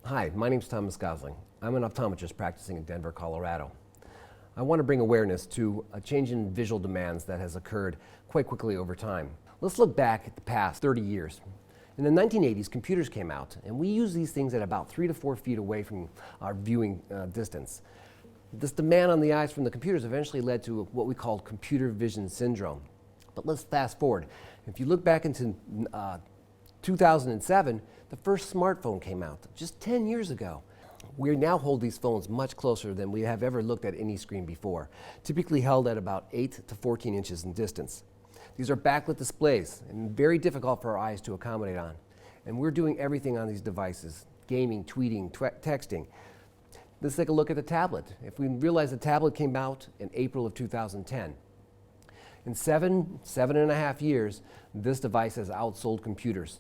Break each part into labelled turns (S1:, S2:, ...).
S1: Hi, my name is Thomas Gosling. I'm an optometrist practicing in Denver, Colorado. I want to bring awareness to a change in visual demands that has occurred quite quickly over time. Let's look back at the past 30 years. In the 1980s, computers came out, and we use these things at about 3 to 4 feet away from our viewing distance. This demand on the eyes from the computers eventually led to what we call computer vision syndrome. But let's fast forward. If you look back into 2007, the first smartphone came out, just 10 years ago. We now hold these phones much closer than we have ever looked at any screen before, typically held at about 8 to 14 inches in distance. These are backlit displays and very difficult for our eyes to accommodate on. And we're doing everything on these devices, gaming, tweeting, texting. Let's take a look at the tablet. If we realize the tablet came out in April of 2010, in seven and a half years, this device has outsold computers.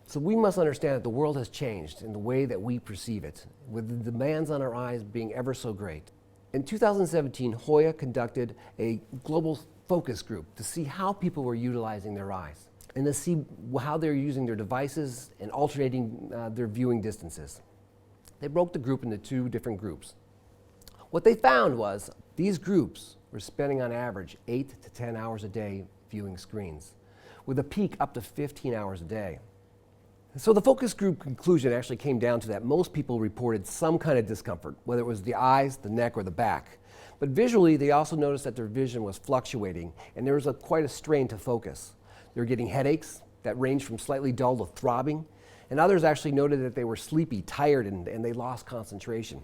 S1: So we must understand that the world has changed in the way that we perceive it, with the demands on our eyes being ever so great. In 2017, Hoya conducted a global focus group to see how people were utilizing their eyes and to see how they're using their devices and alternating their viewing distances. They broke the group into 2 different groups. What they found was these groups were spending on average 8 to 10 hours a day viewing screens, with a peak up to 15 hours a day. So the focus group conclusion actually came down to that most people reported some kind of discomfort, whether it was the eyes, the neck, or the back. But visually, they also noticed that their vision was fluctuating, and there was quite a strain to focus. They were getting headaches that ranged from slightly dull to throbbing, and others actually noted that they were sleepy, tired, and they lost concentration.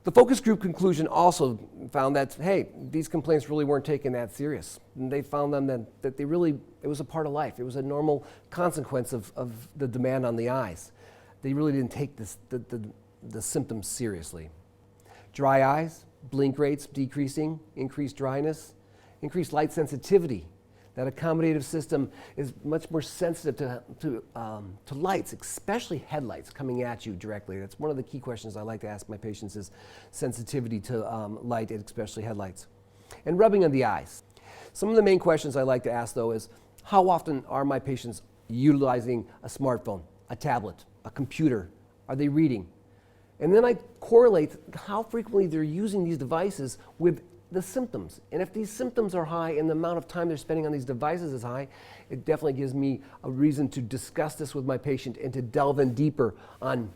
S1: The focus group conclusion also found that, hey, these complaints really weren't taken that serious. And they found them that it was a part of life. It was a normal consequence of the demand on the eyes. They really didn't take the symptoms seriously. Dry eyes, blink rates decreasing, increased dryness, increased light sensitivity. That accommodative system is much more sensitive to lights, especially headlights coming at you directly. That's one of the key questions I like to ask my patients is sensitivity to light, and especially headlights. And rubbing on the eyes. Some of the main questions I like to ask though is, how often are my patients utilizing a smartphone, a tablet, a computer? Are they reading? And then I correlate how frequently they're using these devices with the symptoms. And if these symptoms are high and the amount of time they're spending on these devices is high, it definitely gives me a reason to discuss this with my patient and to delve in deeper on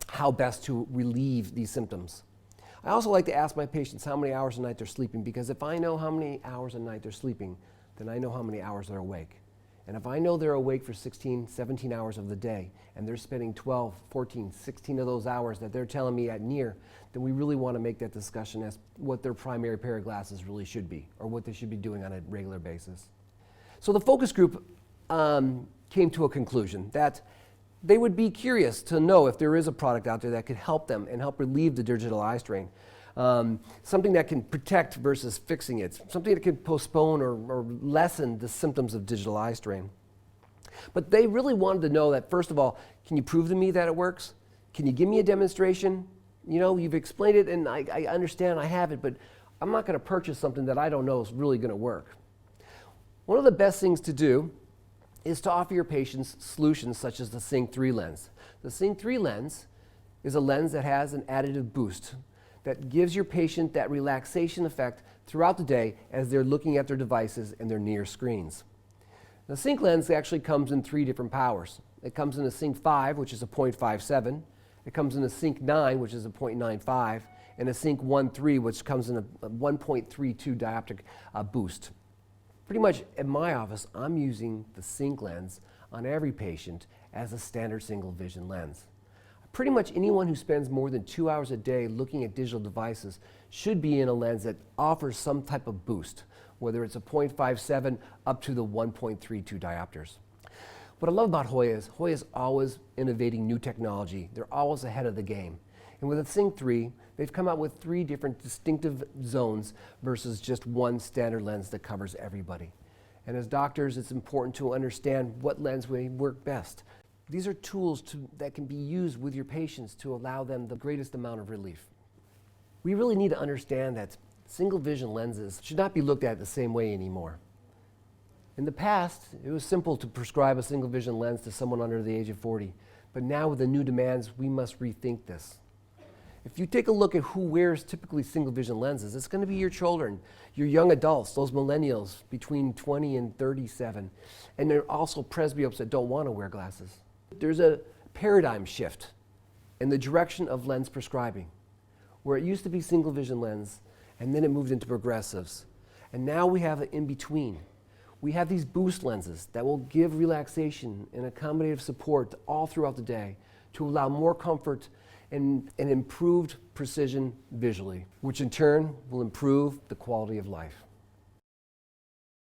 S1: how best to relieve these symptoms. I also like to ask my patients how many hours a night they're sleeping, because if I know how many hours a night they're sleeping, then I know how many hours they're awake. And if I know they're awake for 16, 17 hours of the day, and they're spending 12, 14, 16 of those hours that they're telling me at near, then we really want to make that discussion as what their primary pair of glasses really should be, or what they should be doing on a regular basis. So the focus group came to a conclusion that they would be curious to know if there is a product out there that could help them and help relieve the digital eye strain. Something that can protect versus fixing it, something that can postpone or lessen the symptoms of digital eye strain. But they really wanted to know that, first of all, can you prove to me that it works? Can you give me a demonstration? You know, you've explained it and I understand, I have it, but I'm not going to purchase something that I don't know is really going to work. One of the best things to do is to offer your patients solutions such as the SYNC III lens. The SYNC III lens is a lens that has an additive boost that gives your patient that relaxation effect throughout the day as they're looking at their devices and their near screens. The SYNC lens actually comes in 3 different powers. It comes in a SYNC V, which is a 0.57. It comes in a SYNC IX, which is a 0.95, and a SYNC I III, which comes in a 1.32 dioptric boost. Pretty much in my office, I'm using the SYNC lens on every patient as a standard single vision lens. Pretty much anyone who spends more than 2 hours a day looking at digital devices should be in a lens that offers some type of boost, whether it's a 0.57 up to the 1.32 diopters. What I love about Hoya is always innovating new technology. They're always ahead of the game. And with the SYNC III, they've come out with 3 different distinctive zones versus just one standard lens that covers everybody. And as doctors, it's important to understand what lens may work best. These are tools that can be used with your patients to allow them the greatest amount of relief. We really need to understand that single vision lenses should not be looked at the same way anymore. In the past, it was simple to prescribe a single vision lens to someone under the age of 40. But now with the new demands, we must rethink this. If you take a look at who wears typically single vision lenses, it's going to be your children, your young adults, those millennials between 20 and 37. And there are also presbyopes that don't want to wear glasses. There's a paradigm shift in the direction of lens prescribing, where it used to be single vision lens, and then it moved into progressives. And now we have an in-between. We have these boost lenses that will give relaxation and accommodative support all throughout the day to allow more comfort and improved precision visually, which in turn will improve the quality of life.